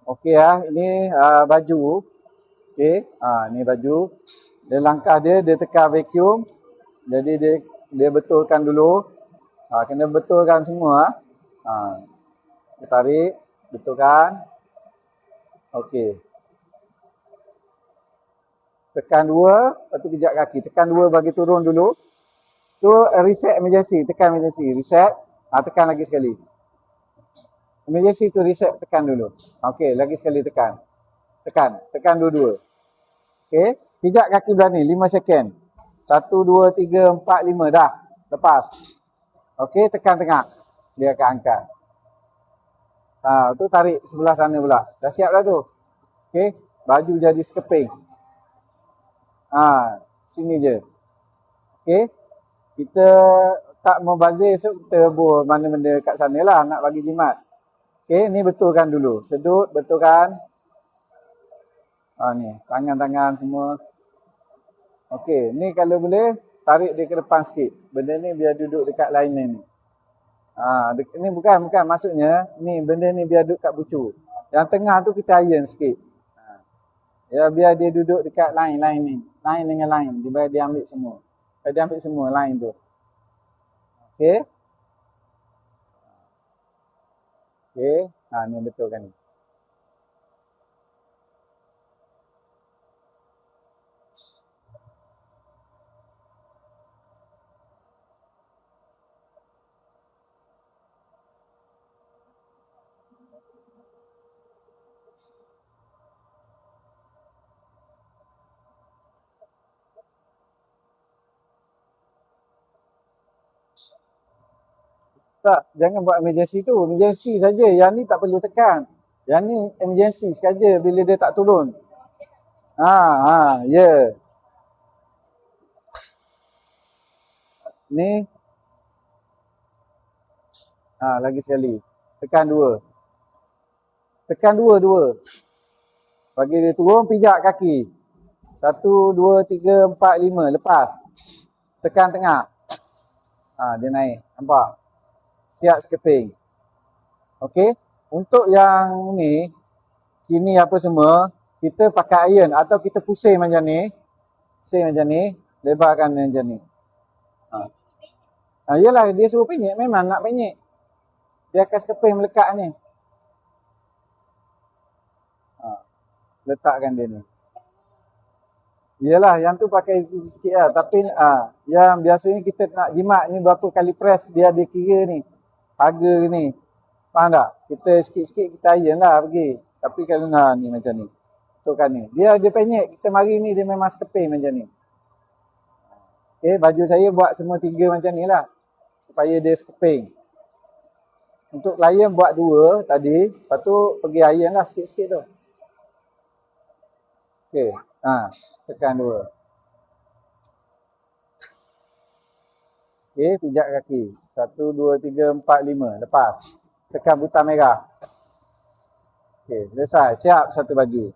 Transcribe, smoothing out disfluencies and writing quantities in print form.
Okey ini baju. Okey, ni baju. Dia langkah dia tekan vacuum. Jadi dia betulkan dulu. Kena betulkan semua. Dia tarik, betulkan. Okey. Tekan 2, lepas tu pijak kaki. Tekan 2 bagi turun dulu. Tu reset emergency, tekan emergency, reset. Tekan lagi sekali. Emergency tu reset, tekan dulu. Okey, lagi sekali tekan. Tekan dua-dua. Okey, pijak kaki belah ni 5 second. 1 2 3 4 5 dah. Lepas. Okey, tekan tengah. Dia akan angkat. Tu tarik sebelah sana pula. Dah siap dah tu. Okey, baju jadi sekeping. Sini je. Okey. Kita tak membazir, so kita rebus mana benda kat sana lah nak bagi jimat. Okey, ni betulkan dulu. Sedut, betulkan. Ni, tangan-tangan semua. Okey, ni kalau boleh tarik dia ke depan sikit. Benda ni biar duduk dekat liner ni. Ni bukan maksudnya ni benda ni biar duduk kat bucu. Yang tengah tu kita iron sikit. Ya, biar dia duduk dekat line ni. Line dengan line. Dia ambil semua. Dia ambil semua line tu. Okey. Okey. Ni betulkan ni. Tak, jangan buat emergency tu. Emergency saja. Yang ni tak perlu tekan. Yang ni emergency saja bila dia tak turun. Ya. Ni. Lagi sekali. Tekan 2. Tekan 2. Bagi dia turun, pijak kaki. 1 2 3 4 5. Lepas. Tekan tengah. Dia naik. Nampak? Siap sekeping. Okey. Untuk yang ni, kini apa semua, kita pakai iron atau kita pusing macam ni. Pusing macam ni. Lebarkan macam ni. Yelah, dia suruh penyek. Memang nak penyek. Dia akan sekeping melekat ni. Letakkan dia ni. Yelah, yang tu pakai sikit lah. Tapi yang biasanya kita nak jimat ni berapa kali press dia kira ni. Harga ni. Faham tak? Kita sikit-sikit kita iron lah pergi. Tapi kalau ni macam ni. Betulkan ni. Dia penyek. Kita mari ni dia memang sekeping macam ni. Okay, baju saya buat semua 3 macam ni lah. Supaya dia sekeping. Untuk klien buat 2 tadi. Lepas tu pergi iron lah sikit-sikit tu. Okay. Tekan 2. Okay, pijak kaki. 1, 2, 3, 4, 5. Lepas. Tekan butang merah. Okay, selesai. Siap satu baju.